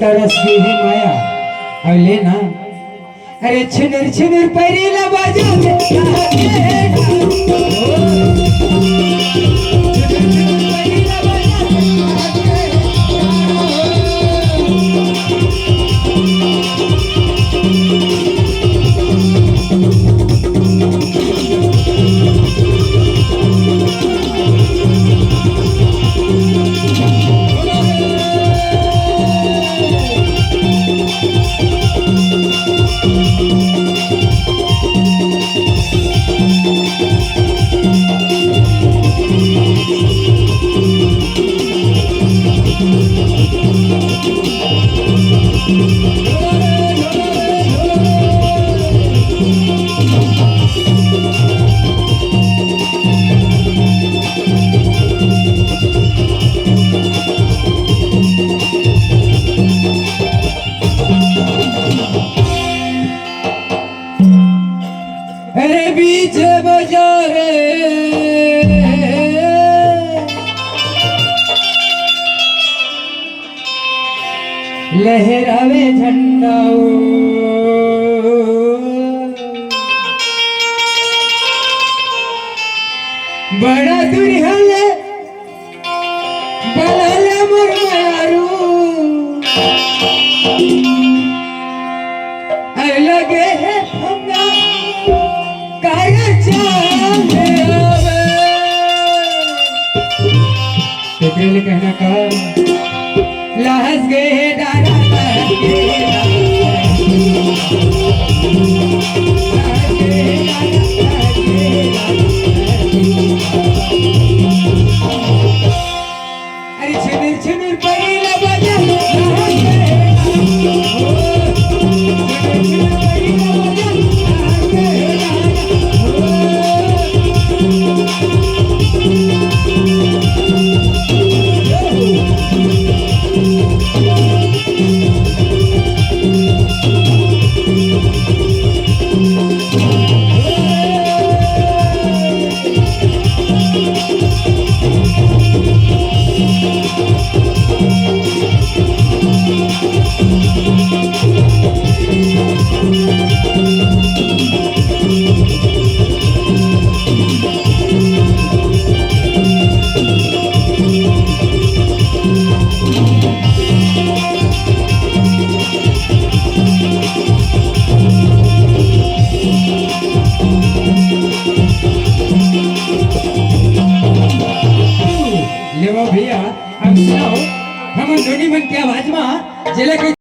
तरस की ही माया अले ना अरे छिनर छिनर पैरीला बाजू बीच बाजारे लहरावे झंडा बड़ा दुर्हले बलाले मुरमारू लगे है फंगा तेरे कहना का लहस गए डारा अरे छिनिर छिनिर परीला बजा भैया हम सुनाओ हम धोनी मन के आवाज में जिले के